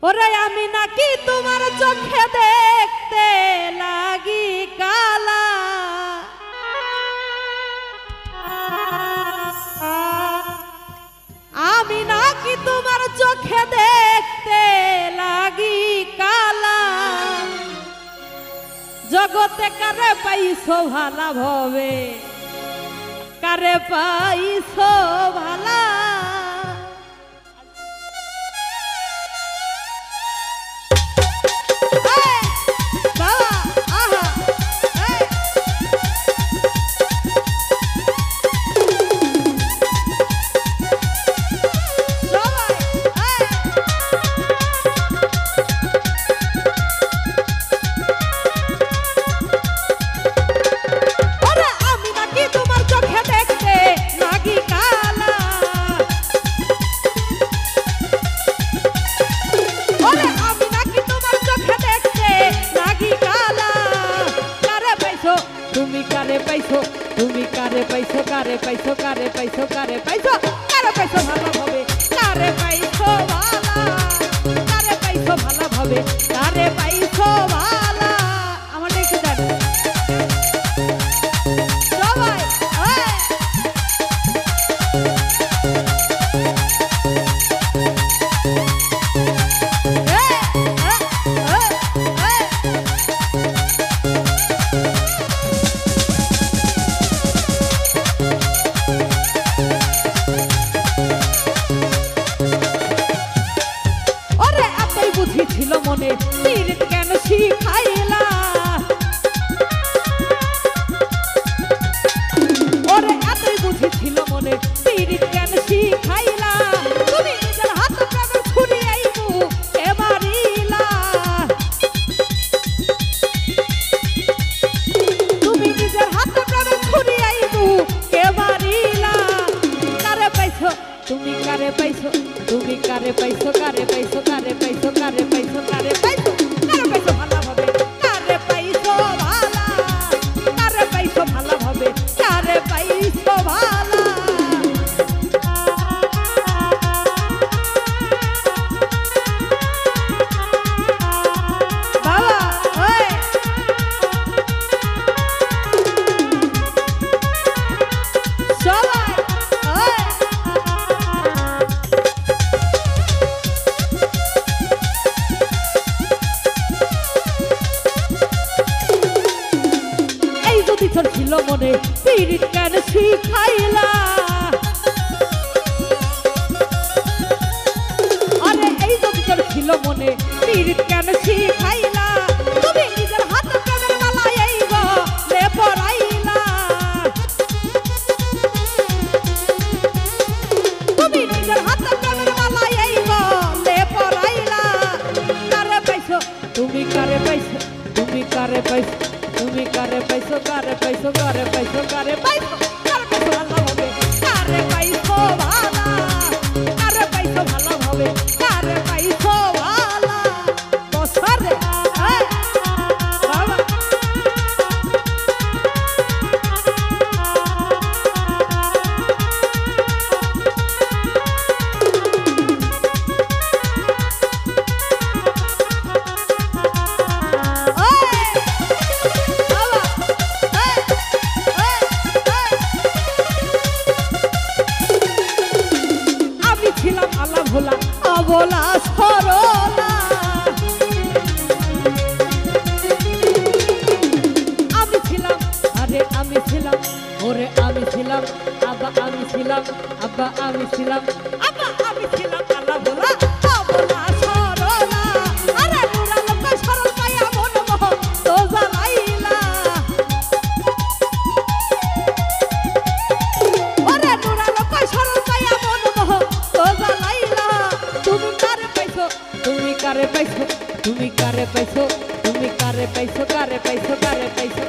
ওরে আমি নাকি তোমার চোখে দেখতে লাগি কালা, আমি নাকি তোমার চোখে দেখতে লাগি কালা। জগতে কারে পাইছো ভালা ভবে, কারে পাইছো ভালা। তুমি কারে পাইছো, তুমি কারে পাইছো, কারে পাইছো, কারে পাইছো, কারে পাইছো, কারে পাইছো ভালো হবে, কারে পাইছো ভালা, কারে পাইছো ভালো হবে, কারে পাইছো ভালা। আমার একটু জানো সবাই ছিল মনে পীড়িত কেন শিখাইলা, ওরে এতই বুঝি ছিল মনে পীড়িত কেন শিখাইলা। তুমি নিজের হাত প্রেমের ছুরি আইবু কে মারিলা, তুমি নিজের হাত প্রেমের ছুরি আইবু কে মারিলা। কারে পাইছো, তুমি কারে পাইছো, তুমি কারে পাইছো, কারে পাইছো, কারে পাইছো, কারে পাইছো, কারে পাইছো, কারে পাইছো ভালো হবে, কারে পাইছো ভালা, কারে পাইছো ভালো হবে, কারে পাইছো ভালা। বাবা ওই সবাই ছিল মনে পীড়িত কেন শিখাইলা, আরে এই যদি তোর ছিল মনে পীড়িত কেন শিখাইলা। তুমি নিজের হাত প্রেমের মালা এই গলে পরাইলা, তুমি নিজের হাত প্রেমের মালা এই গলে পরাইলা। কারে পাইছো, তুমি কারে পাইছো, তুমি কারে পাইছো, তুমি কারে পাইছো, কারে পাইছো, কারে পাইছো, কারে পাইছো, কারে পাইছো ভালো হবে, কারে পাইছো ভালা, কারে পাইছো ভালো হবে, কারে পাইছো ভালা। বসরে বাবা ভোলা অবলা সরলা, আমি ছিলাম, আরে আমি ছিলাম, ওরে আমি ছিলাম, আব্বা আমি ছিলাম, আব্বা আমি ছিলাম, আব্বা আমি ছিলাম আল্লাহ ভোলা অবলা সরলা। আরে নুরা লোক সরল পাইয়া মন মোহ তো জ্বালাইলা, ওরে নুরা লোক সরল পাইয়া মন মোহ তো জ্বালাইলা। তুমি কারে পাইছো, তুমি কারে পাইছো, তুমি কারে পাইছো, তুমি কারে পাইছো, কারে পাইছো, কারে পাইছো,